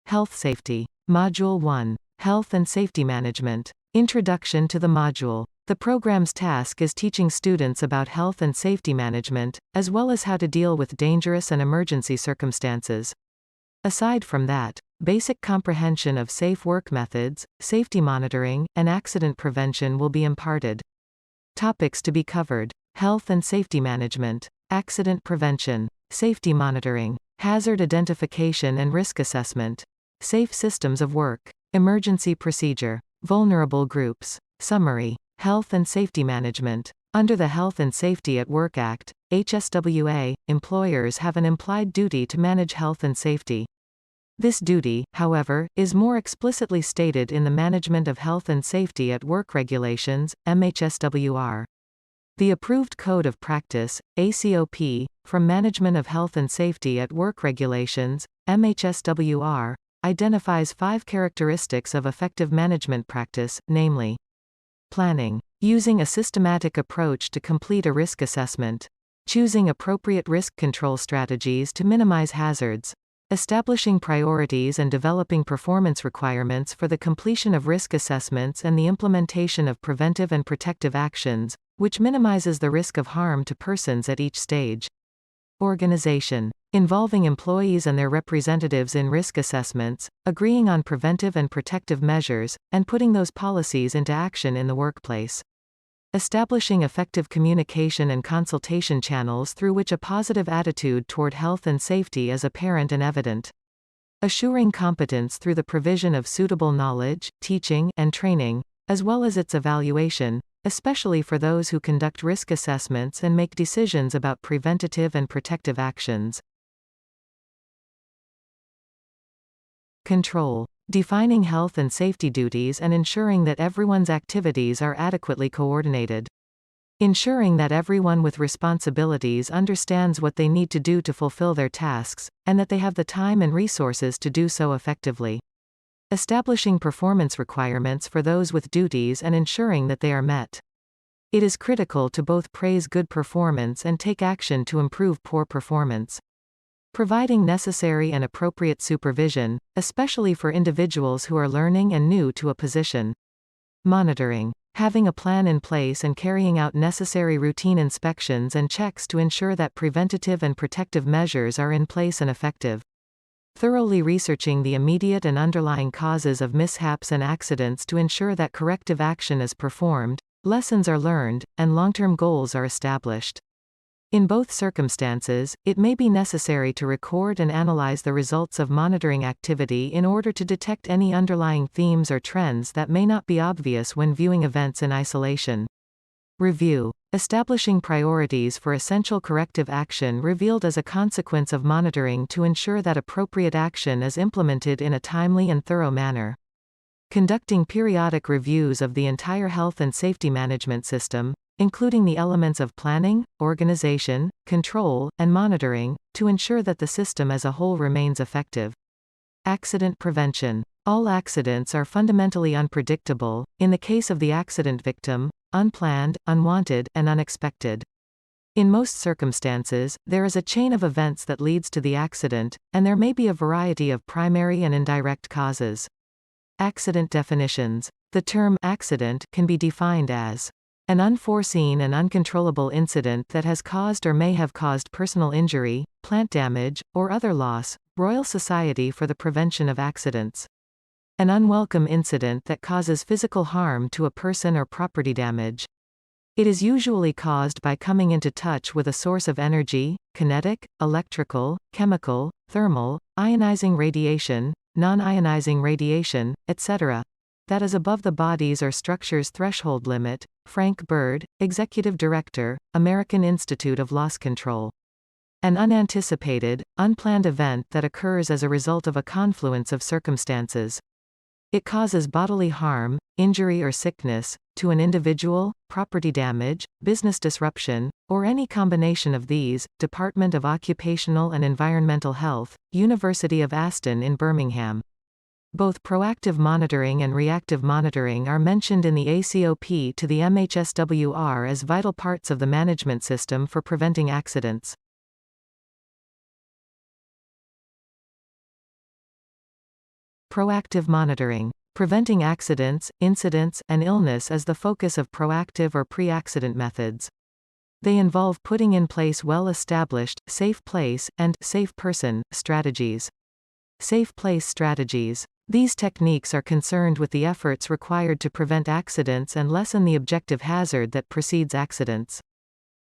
Health Safety. Module 1. Health and Safety Management. Introduction to the module. The program's task is teaching students about health and safety management, as well as how to deal with dangerous and emergency circumstances. Aside from that, basic comprehension of safe work methods, safety monitoring, and accident prevention will be imparted. Topics to be covered: health and safety management, accident prevention, safety monitoring, hazard identification and risk assessment, safe systems of work, emergency procedure, vulnerable groups. Summary: health and safety management. Under the Health and Safety at Work Act, HSWA, employers have an implied duty to manage health and safety. This duty, however, is more explicitly stated in the Management of Health and Safety at Work Regulations, MHSWR. The approved Code of Practice, ACOP, from Management of Health and Safety at Work Regulations, MHSWR, identifies 5 characteristics of effective management practice, namely: planning, using a systematic approach to complete a risk assessment, choosing appropriate risk control strategies to minimize hazards, establishing priorities and developing performance requirements for the completion of risk assessments and the implementation of preventive and protective actions, which minimizes the risk of harm to persons at each stage. Organization, involving employees and their representatives in risk assessments, agreeing on preventive and protective measures, and putting those policies into action in the workplace. Establishing effective communication and consultation channels through which a positive attitude toward health and safety is apparent and evident. Assuring competence through the provision of suitable knowledge, teaching, and training, as well as its evaluation, especially for those who conduct risk assessments and make decisions about preventative and protective actions. Control. Defining health and safety duties and ensuring that everyone's activities are adequately coordinated. Ensuring that everyone with responsibilities understands what they need to do to fulfill their tasks, and that they have the time and resources to do so effectively. Establishing performance requirements for those with duties and ensuring that they are met. It is critical to both praise good performance and take action to improve poor performance. Providing necessary and appropriate supervision, especially for individuals who are learning and new to a position. Monitoring. Having a plan in place and carrying out necessary routine inspections and checks to ensure that preventative and protective measures are in place and effective. Thoroughly researching the immediate and underlying causes of mishaps and accidents to ensure that corrective action is performed, lessons are learned, and long-term goals are established. In both circumstances, it may be necessary to record and analyze the results of monitoring activity in order to detect any underlying themes or trends that may not be obvious when viewing events in isolation. Review. Establishing priorities for essential corrective action revealed as a consequence of monitoring to ensure that appropriate action is implemented in a timely and thorough manner. Conducting periodic reviews of the entire health and safety management system, including the elements of planning, organization, control, and monitoring, to ensure that the system as a whole remains effective. Accident prevention. All accidents are fundamentally unpredictable, in the case of the accident victim, unplanned, unwanted, and unexpected. In most circumstances, there is a chain of events that leads to the accident, and there may be a variety of primary and indirect causes. Accident definitions. The term accident can be defined as an unforeseen and uncontrollable incident that has caused or may have caused personal injury, plant damage, or other loss. Royal Society for the Prevention of Accidents. An unwelcome incident that causes physical harm to a person or property damage. It is usually caused by coming into touch with a source of energy, kinetic, electrical, chemical, thermal, ionizing radiation, non-ionizing radiation, etc., that is above the body's or structure's threshold limit. Frank Bird, Executive Director, American Institute of Loss Control. An unanticipated, unplanned event that occurs as a result of a confluence of circumstances. It causes bodily harm, injury or sickness, to an individual, property damage, business disruption, or any combination of these. Department of Occupational and Environmental Health, University of Aston in Birmingham. Both proactive monitoring and reactive monitoring are mentioned in the ACOP to the MHSWR as vital parts of the management system for preventing accidents. Proactive monitoring. Preventing accidents, incidents, and illness is the focus of proactive or pre-accident methods. They involve putting in place well-established, safe place, and safe person strategies. Safe place strategies. These techniques are concerned with the efforts required to prevent accidents and lessen the objective hazard that precedes accidents.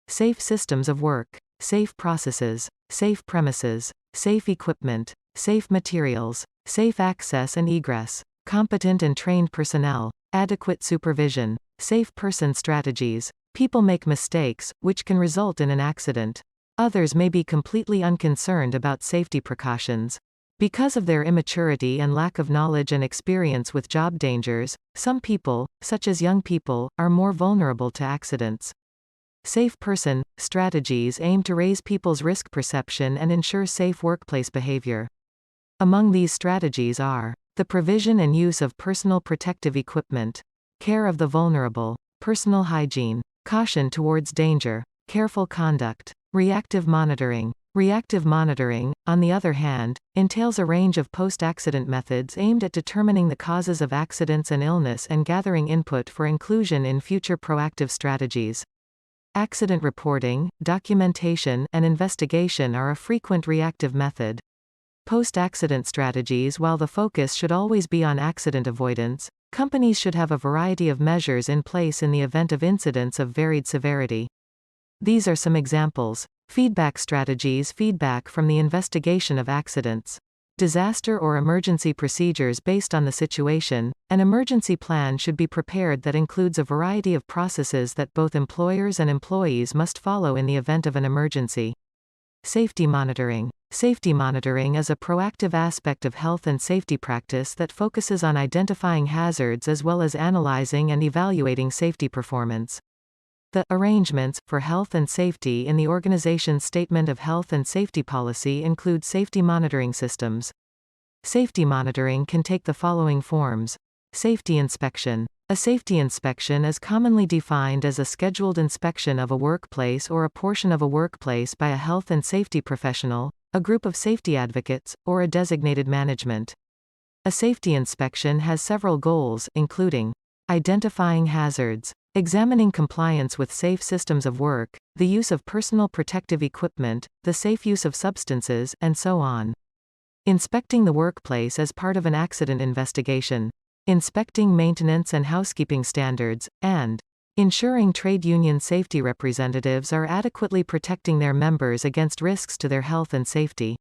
Safe systems of work. Safe processes. Safe premises. Safe equipment. Safe materials. Safe access and egress. Competent and trained personnel. Adequate supervision. Safe person strategies. People make mistakes, which can result in an accident. Others may be completely unconcerned about safety precautions. Because of their immaturity and lack of knowledge and experience with job dangers, some people, such as young people, are more vulnerable to accidents. Safe person strategies aim to raise people's risk perception and ensure safe workplace behavior. Among these strategies are the provision and use of personal protective equipment, care of the vulnerable, personal hygiene, caution towards danger, careful conduct, reactive monitoring. Reactive monitoring, on the other hand, entails a range of post-accident methods aimed at determining the causes of accidents and illness and gathering input for inclusion in future proactive strategies. Accident reporting, documentation, and investigation are a frequent reactive method. Post-accident strategies. While the focus should always be on accident avoidance, companies should have a variety of measures in place in the event of incidents of varied severity. These are some examples. Feedback strategies. Feedback from the investigation of accidents. Disaster or emergency procedures. Based on the situation, an emergency plan should be prepared that includes a variety of processes that both employers and employees must follow in the event of an emergency. Safety monitoring. Safety monitoring is a proactive aspect of health and safety practice that focuses on identifying hazards as well as analyzing and evaluating safety performance. The arrangements for health and safety in the organization's statement of health and safety policy include safety monitoring systems. Safety monitoring can take the following forms. Safety inspection. A safety inspection is commonly defined as a scheduled inspection of a workplace or a portion of a workplace by a health and safety professional, a group of safety advocates, or a designated management. A safety inspection has several goals, including identifying hazards, examining compliance with safe systems of work, the use of personal protective equipment, the safe use of substances, and so on. Inspecting the workplace as part of an accident investigation. Inspecting maintenance and housekeeping standards, and ensuring trade union safety representatives are adequately protecting their members against risks to their health and safety.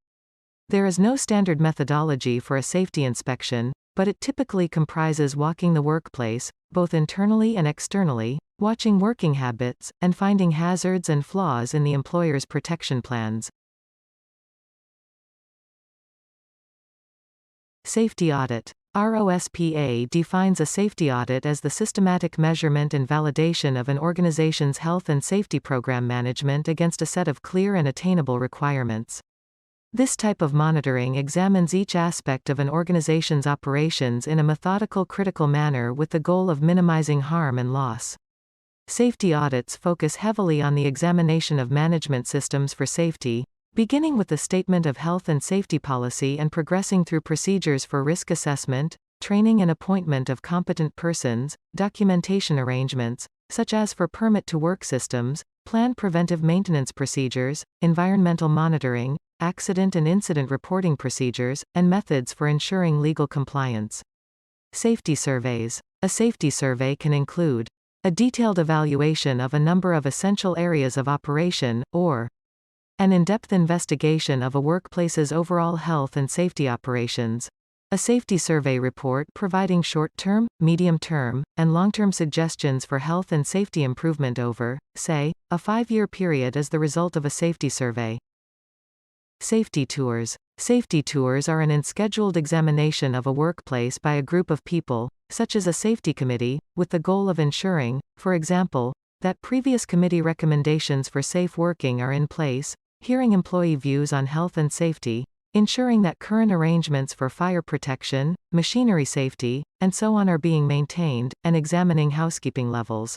There is no standard methodology for a safety inspection, but it typically comprises walking the workplace, both internally and externally, watching working habits, and finding hazards and flaws in the employer's protection plans. Safety audit. ROSPA defines a safety audit as the systematic measurement and validation of an organization's health and safety program management against a set of clear and attainable requirements. This type of monitoring examines each aspect of an organization's operations in a methodical, critical manner with the goal of minimizing harm and loss. Safety audits focus heavily on the examination of management systems for safety, beginning with the statement of health and safety policy and progressing through procedures for risk assessment, training and appointment of competent persons, documentation arrangements, such as for permit-to-work systems, planned preventive maintenance procedures, environmental monitoring, accident and incident reporting procedures, and methods for ensuring legal compliance. Safety surveys. A safety survey can include a detailed evaluation of a number of essential areas of operation, or an in-depth investigation of a workplace's overall health and safety operations. A safety survey report providing short-term, medium-term, and long-term suggestions for health and safety improvement over, say, a 5-year period is the result of a safety survey. Safety tours. Safety tours are an unscheduled examination of a workplace by a group of people, such as a safety committee, with the goal of ensuring, for example, that previous committee recommendations for safe working are in place, hearing employee views on health and safety, ensuring that current arrangements for fire protection, machinery safety, and so on are being maintained, and examining housekeeping levels.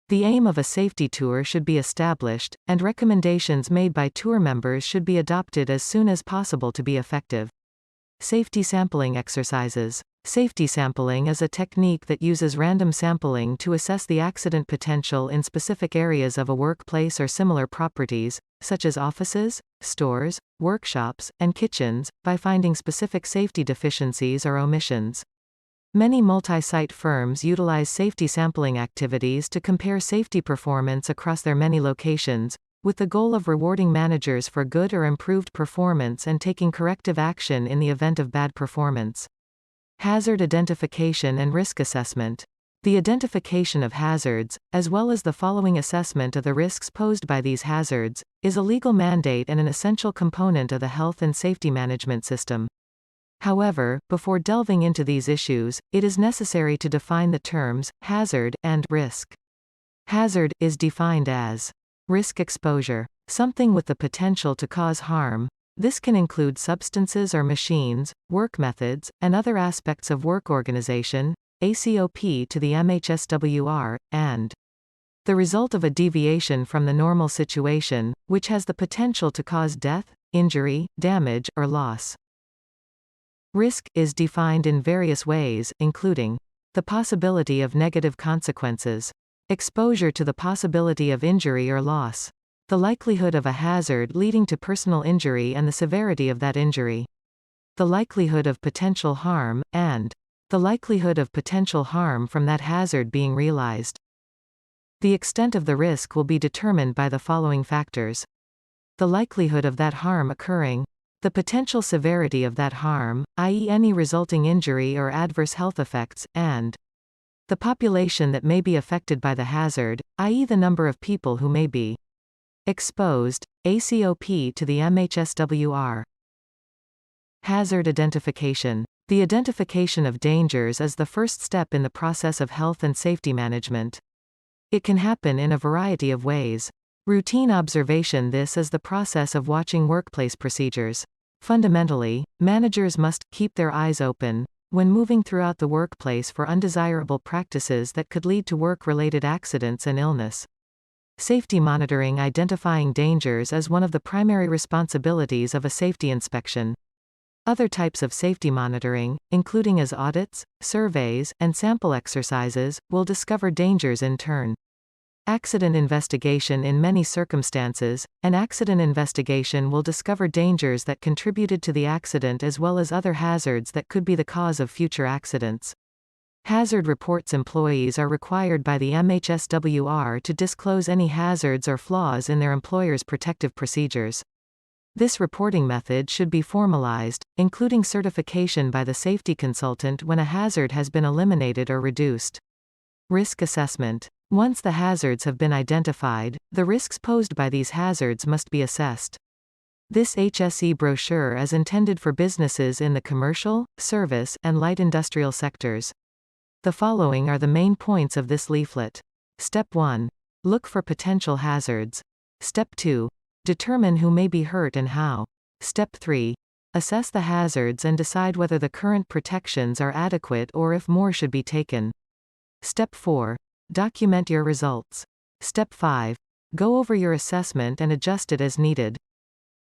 The aim of a safety tour should be established, and recommendations made by tour members should be adopted as soon as possible to be effective. Safety sampling exercises. Safety sampling is a technique that uses random sampling to assess the accident potential in specific areas of a workplace or similar properties, such as offices, stores, workshops, and kitchens, by finding specific safety deficiencies or omissions. Many multi-site firms utilize safety sampling activities to compare safety performance across their many locations, with the goal of rewarding managers for good or improved performance and taking corrective action in the event of bad performance. Hazard identification and risk assessment. The identification of hazards, as well as the following assessment of the risks posed by these hazards, is a legal mandate and an essential component of the health and safety management system. However, before delving into these issues, it is necessary to define the terms hazard and risk. Hazard is defined as risk exposure, something with the potential to cause harm. This can include substances or machines, work methods, and other aspects of work organization, ACOP to the MHSWR, and the result of a deviation from the normal situation, which has the potential to cause death, injury, damage, or loss. Risk is defined in various ways, including the possibility of negative consequences, exposure to the possibility of injury or loss, the likelihood of a hazard leading to personal injury and the severity of that injury, the likelihood of potential harm, and the likelihood of potential harm from that hazard being realized. The extent of the risk will be determined by the following factors: the likelihood of that harm occurring, the potential severity of that harm, i.e. any resulting injury or adverse health effects, and the population that may be affected by the hazard, i.e. the number of people who may be exposed, ACOP to the MHSWR. Hazard identification. The identification of dangers is the first step in the process of health and safety management. It can happen in a variety of ways. Routine observation. This is the process of watching workplace procedures. Fundamentally, managers must keep their eyes open when moving throughout the workplace for undesirable practices that could lead to work-related accidents and illness. Safety monitoring. Identifying dangers is one of the primary responsibilities of a safety inspection. Other types of safety monitoring, including as audits, surveys, and sample exercises, will discover dangers in turn. Accident investigation. In many circumstances, an accident investigation will discover dangers that contributed to the accident as well as other hazards that could be the cause of future accidents. Hazard reports. Employees are required by the MHSWR to disclose any hazards or flaws in their employer's protective procedures. This reporting method should be formalized, including certification by the safety consultant when a hazard has been eliminated or reduced. Risk assessment. Once the hazards have been identified, the risks posed by these hazards must be assessed. This HSE brochure is intended for businesses in the commercial, service, and light industrial sectors. The following are the main points of this leaflet. Step 1. Look for potential hazards. Step 2. Determine who may be hurt and how. Step 3. Assess the hazards and decide whether the current protections are adequate or if more should be taken. Step 4. Document your results. Step 5. Go over your assessment and adjust it as needed.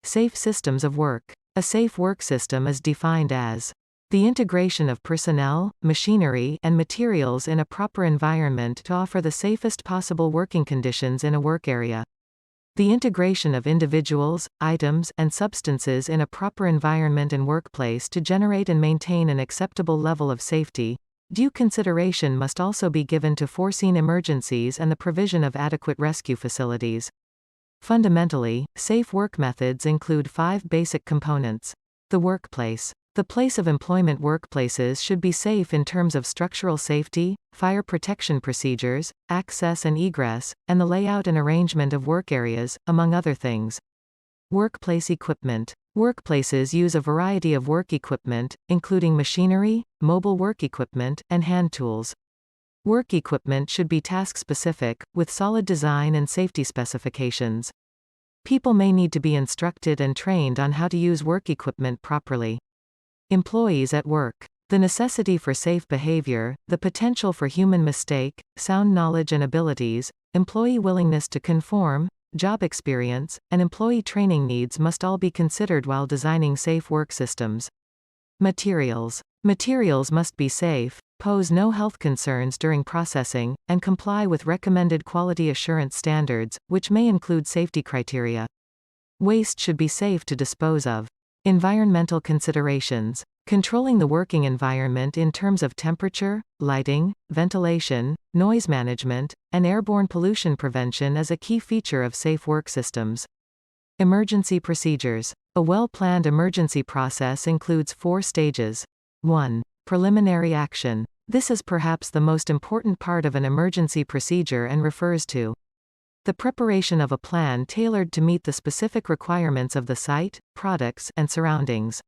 Safe systems of work. A safe work system is defined as the integration of personnel, machinery, and materials in a proper environment to offer the safest possible working conditions in a work area. The integration of individuals, items, and substances in a proper environment and workplace to generate and maintain an acceptable level of safety. Due consideration must also be given to foreseen emergencies and the provision of adequate rescue facilities. Fundamentally, safe work methods include 5 basic components. The workplace. The place of employment. Workplaces should be safe in terms of structural safety, fire protection procedures, access and egress, and the layout and arrangement of work areas, among other things. Workplace equipment. Workplaces use a variety of work equipment, including machinery, mobile work equipment, and hand tools. Work equipment should be task-specific, with solid design and safety specifications. People may need to be instructed and trained on how to use work equipment properly. Employees at work. The necessity for safe behavior, the potential for human mistake, sound knowledge and abilities, employee willingness to conform, job experience, and employee training needs must all be considered while designing safe work systems. Materials. Materials must be safe, pose no health concerns during processing, and comply with recommended quality assurance standards, which may include safety criteria. Waste should be safe to dispose of. Environmental considerations. Controlling the working environment in terms of temperature, lighting, ventilation, noise management, and airborne pollution prevention is a key feature of safe work systems. Emergency procedures. A well-planned emergency process includes 4 stages. 1. Preliminary action. This is perhaps the most important part of an emergency procedure and refers to the preparation of a plan tailored to meet the specific requirements of the site, products, and surroundings.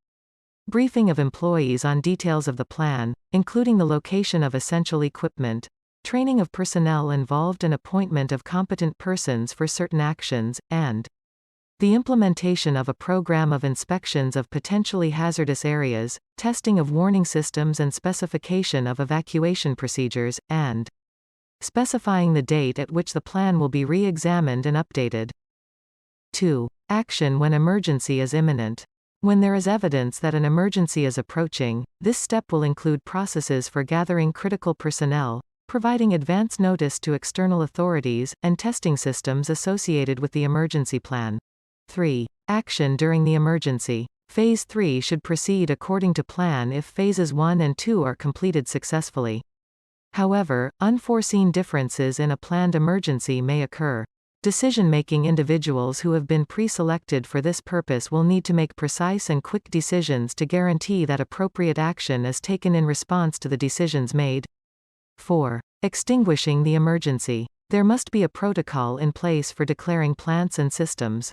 Briefing of employees on details of the plan, including the location of essential equipment, training of personnel involved and appointment of competent persons for certain actions, and the implementation of a program of inspections of potentially hazardous areas, testing of warning systems and specification of evacuation procedures, and specifying the date at which the plan will be re-examined and updated. 2. Action when emergency is imminent. When there is evidence that an emergency is approaching, this step will include processes for gathering critical personnel, providing advance notice to external authorities, and testing systems associated with the emergency plan. 3. Action during the emergency. Phase 3 should proceed according to plan if phases 1 and 2 are completed successfully. However, unforeseen differences in a planned emergency may occur. Decision-making individuals who have been pre-selected for this purpose will need to make precise and quick decisions to guarantee that appropriate action is taken in response to the decisions made. 4. Extinguishing the emergency. There must be a protocol in place for declaring plants and systems,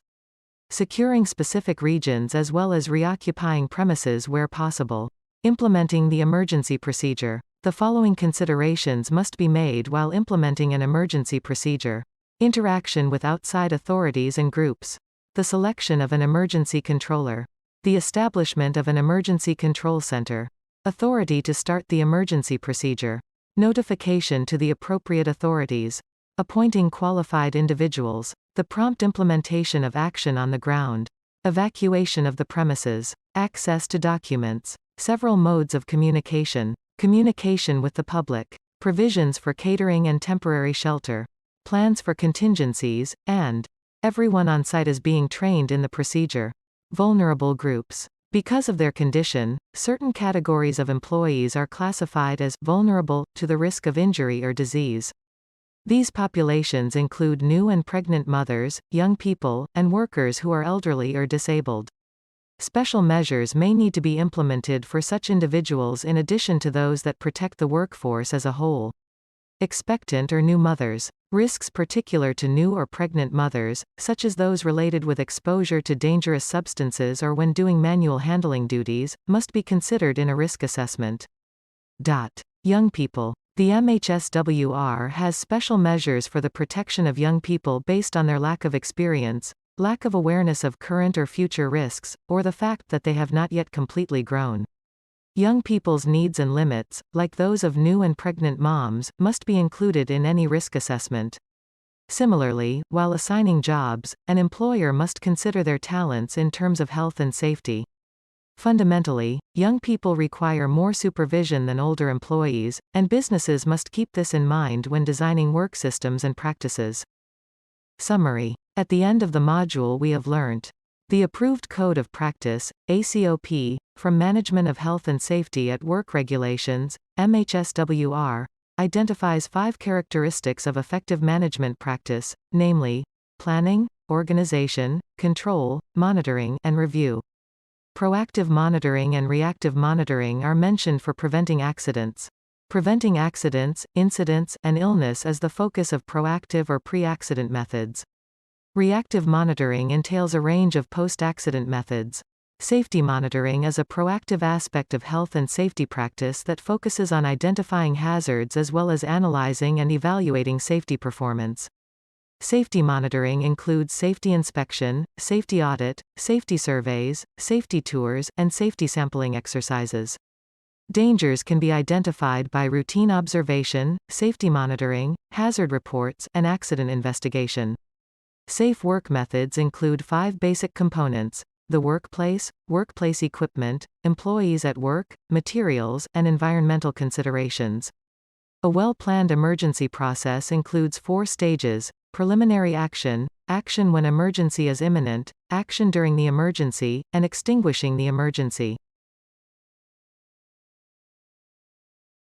securing specific regions as well as reoccupying premises where possible. Implementing the emergency procedure. The following considerations must be made while implementing an emergency procedure. Interaction with outside authorities and groups. The selection of an emergency controller. The establishment of an emergency control center. Authority to start the emergency procedure. Notification to the appropriate authorities. Appointing qualified individuals. The prompt implementation of action on the ground. Evacuation of the premises. Access to documents. Several modes of communication. Communication with the public. Provisions for catering and temporary shelter. Plans for contingencies, and everyone on site is being trained in the procedure. Vulnerable groups. Because of their condition, certain categories of employees are classified as vulnerable to the risk of injury or disease. These populations include new and pregnant mothers, young people, and workers who are elderly or disabled. Special measures may need to be implemented for such individuals in addition to those that protect the workforce as a whole. Expectant or new mothers. Risks particular to new or pregnant mothers, such as those related with exposure to dangerous substances or when doing manual handling duties, must be considered in a risk assessment. Young people. The MHSWR has special measures for the protection of young people based on their lack of experience, lack of awareness of current or future risks, or the fact that they have not yet completely grown. Young people's needs and limits, like those of new and pregnant moms, must be included in any risk assessment. Similarly, while assigning jobs, an employer must consider their talents in terms of health and safety. Fundamentally, young people require more supervision than older employees, and businesses must keep this in mind when designing work systems and practices. Summary. At the end of the module we have learnt the Approved Code of Practice, ACOP, from Management of Health and Safety at Work Regulations, MHSWR, identifies 5 characteristics of effective management practice, namely, planning, organization, control, monitoring, and review. Proactive monitoring and reactive monitoring are mentioned for preventing accidents. Preventing accidents, incidents, and illness is the focus of proactive or pre-accident methods. Reactive monitoring entails a range of post-accident methods. Safety monitoring is a proactive aspect of health and safety practice that focuses on identifying hazards as well as analyzing and evaluating safety performance. Safety monitoring includes safety inspection, safety audit, safety surveys, safety tours, and safety sampling exercises. Dangers can be identified by routine observation, safety monitoring, hazard reports, and accident investigation. Safe work methods include 5 basic components: the workplace, workplace equipment, employees at work, materials, and environmental considerations. A well-planned emergency process includes 4 stages: preliminary action, action when emergency is imminent, action during the emergency, and extinguishing the emergency.